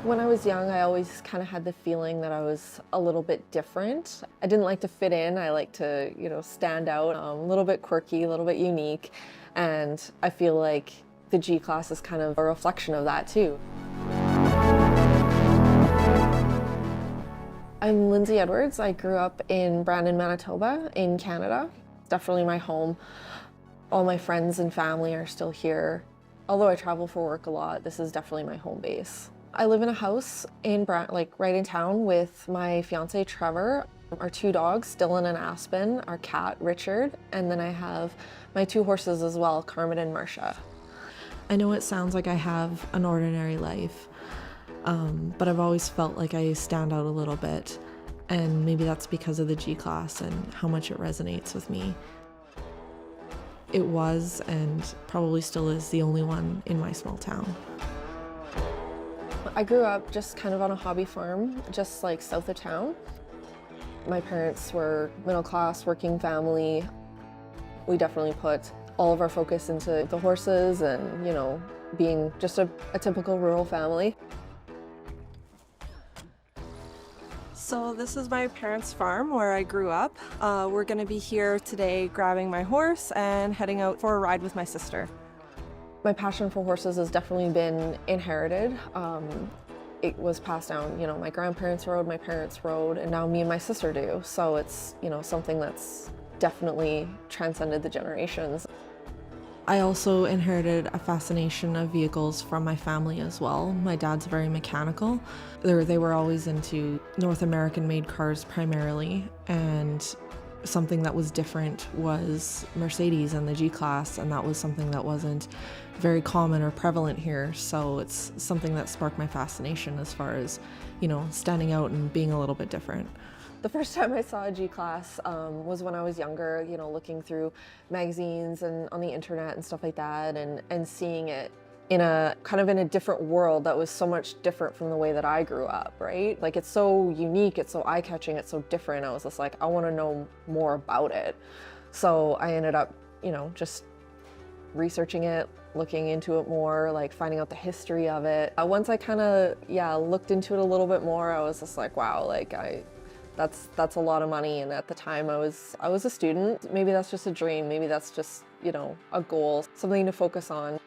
When I was young, I always kind of had the feeling that I was a little bit different. I didn't like to fit in. I like to, stand out, a little bit quirky, a little bit unique. And I feel like the G class is kind of a reflection of that too. I'm Lindsay Edwards. I grew up in Brandon, Manitoba in Canada. It's definitely my home. All my friends and family are still here. Although I travel for work a lot, this is definitely my home base. I live in a house in right in town with my fiance Trevor, our 2 dogs, Dylan and Aspen, our cat Richard, and then I have my 2 horses as well, Carmen and Marcia. I know it sounds like I have an ordinary life, but I've always felt like I stand out a little bit, and maybe that's because of the G class and how much it resonates with me. It was, and probably still is, the only one in my small town. I grew up just kind of on a hobby farm, just like south of town. My parents were middle class, working family. We definitely put all of our focus into the horses and, being just a typical rural family. So this is my parents' farm where I grew up. We're gonna be here today grabbing my horse and heading out for a ride with my sister. My passion for horses has definitely been inherited. It was passed down, my grandparents rode, my parents rode, and now me and my sister do. So it's, something that's definitely transcended the generations. I also inherited a fascination of vehicles from my family as well. My dad's very mechanical. They were always into North American-made cars primarily, and something that was different was Mercedes and the G-Class, and that was something that wasn't very common or prevalent here. So it's something that sparked my fascination as far as, standing out and being a little bit different. The first time I saw a G-Class was when I was younger, looking through magazines and on the internet and stuff like that, and seeing it in a different world that was so much different from the way that I grew up, right? Like, it's so unique, it's so eye-catching, it's so different. I was just like, I want to know more about it. So I ended up, just researching it, looking into it more, like finding out the history of it. Once I looked into it a little bit more, I was just like, wow, like that's a lot of money. And at the time I was a student. Maybe that's just a dream. Maybe that's just, a goal, something to focus on.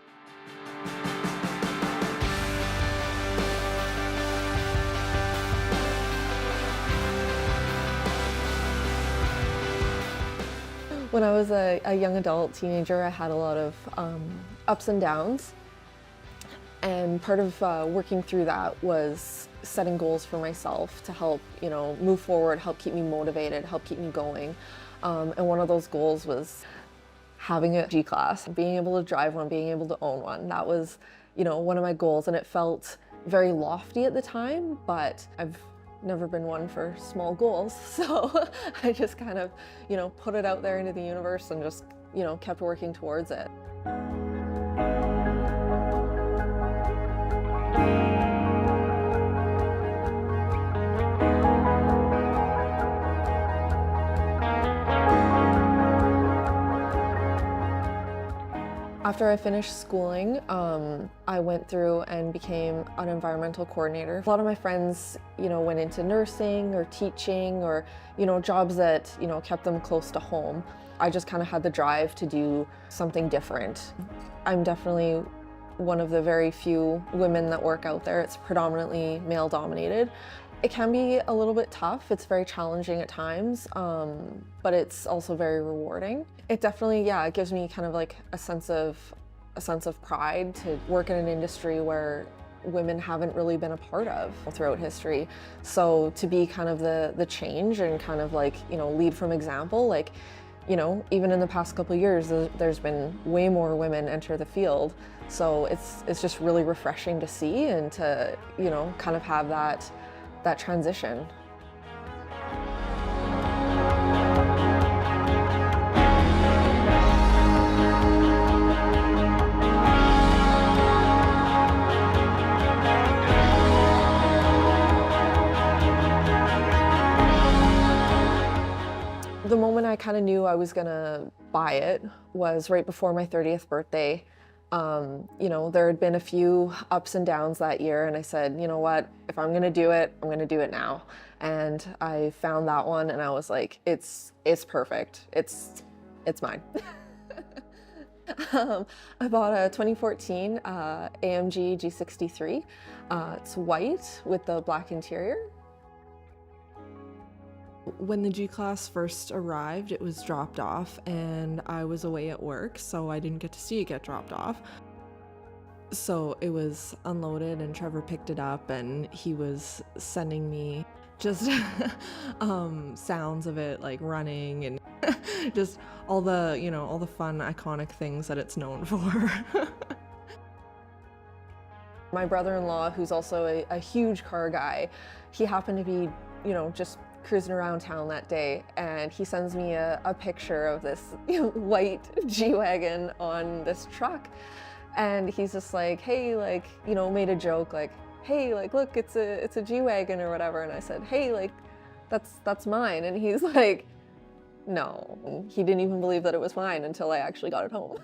When I was a young adult, teenager, I had a lot of ups and downs. And part of working through that was setting goals for myself to help, move forward, help keep me motivated, help keep me going. And one of those goals was having a G-Class, being able to drive one, being able to own one. That was, one of my goals, and it felt very lofty at the time, but I've never been one for small goals. So I just kind of, put it out there into the universe and just, kept working towards it. After I finished schooling, I went through and became an environmental coordinator. A lot of my friends, went into nursing or teaching or, jobs that, kept them close to home. I just kind of had the drive to do something different. I'm definitely one of the very few women that work out there. It's predominantly male dominated. It can be a little bit tough. It's very challenging at times, but it's also very rewarding. It definitely, it gives me kind of like a sense of pride to work in an industry where women haven't really been a part of throughout history. So to be kind of the change and kind of like, lead from example, like, even in the past couple of years, there's been way more women enter the field. So it's just really refreshing to see and to, kind of have that transition. The moment I kind of knew I was gonna buy it was right before my 30th birthday. You know, there had been a few ups and downs that year, and I said, you know what, if I'm gonna do it, I'm gonna do it now. And I found that one, and I was like, it's perfect. It's mine. I bought a 2014 AMG G63. It's white with the black interior. When the G-Class first arrived, it was dropped off and I was away at work, so I didn't get to see it get dropped off. So it was unloaded and Trevor picked it up and he was sending me just sounds of it like running and just all the, you know, all the fun iconic things that it's known for. My brother-in-law, who's also a huge car guy, he happened to be, you know, just cruising around town that day, and he sends me a picture of this, you know, white G-Wagon on this truck, and he's just like, hey, like, you know, made a joke like, hey, like, look, it's a G-Wagon or whatever, and I said, hey, like, that's mine, and he's like, no. And he didn't even believe that it was mine until I actually got it home.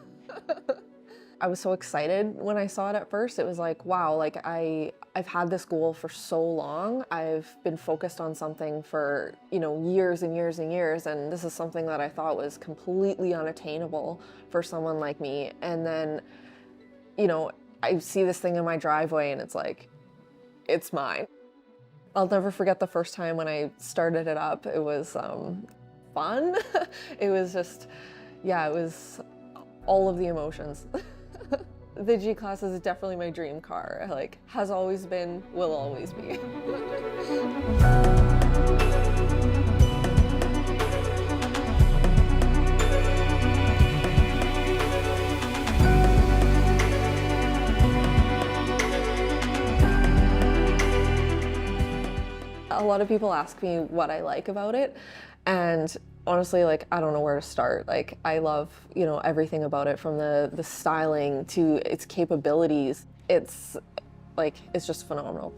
I was so excited when I saw it at first. It was like, wow, like I've had this goal for so long. I've been focused on something for, you know, years and years and years, and this is something that I thought was completely unattainable for someone like me. And then, you know, I see this thing in my driveway and it's like, it's mine. I'll never forget the first time when I started it up. It was fun. It was just, yeah, it was all of the emotions. The G-Class is definitely my dream car. Like, has always been, will always be. A lot of people ask me what I like about it, and honestly, like, I don't know where to start. Like, I love, you know, everything about it, from the styling to its capabilities. It's like, it's just phenomenal.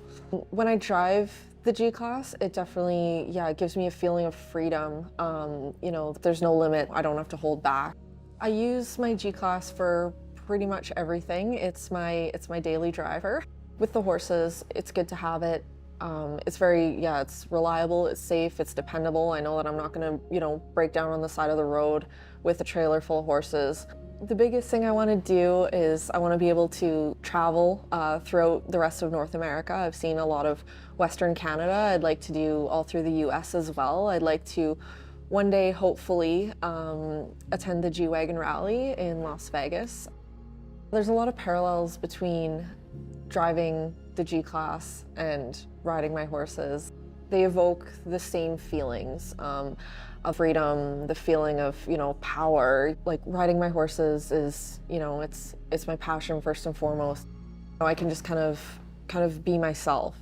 When I drive the G-Class, it definitely, yeah, it gives me a feeling of freedom. You know, there's no limit. I don't have to hold back. I use my G-Class for pretty much everything. It's my daily driver. With the horses, it's good to have it. It's very, yeah, it's reliable, it's safe, it's dependable. I know that I'm not gonna, you know, break down on the side of the road with a trailer full of horses. The biggest thing I want to do is I want to be able to travel throughout the rest of North America. I've seen a lot of Western Canada. I'd like to do all through the US as well. I'd like to one day, hopefully, attend the G-Wagon Rally in Las Vegas. There's a lot of parallels between driving the G-Class and riding my horses. They evoke the same feelings of freedom, the feeling of, you know, power. Like, riding my horses is, you know, it's my passion first and foremost. You know, I can just kind of be myself.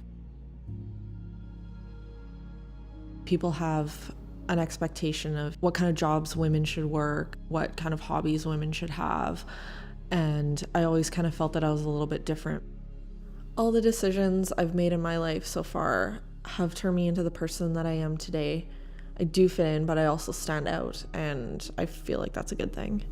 People have an expectation of what kind of jobs women should work, what kind of hobbies women should have, and I always kind of felt that I was a little bit different. All the decisions I've made in my life so far have turned me into the person that I am today. I do fit in, but I also stand out, and I feel like that's a good thing.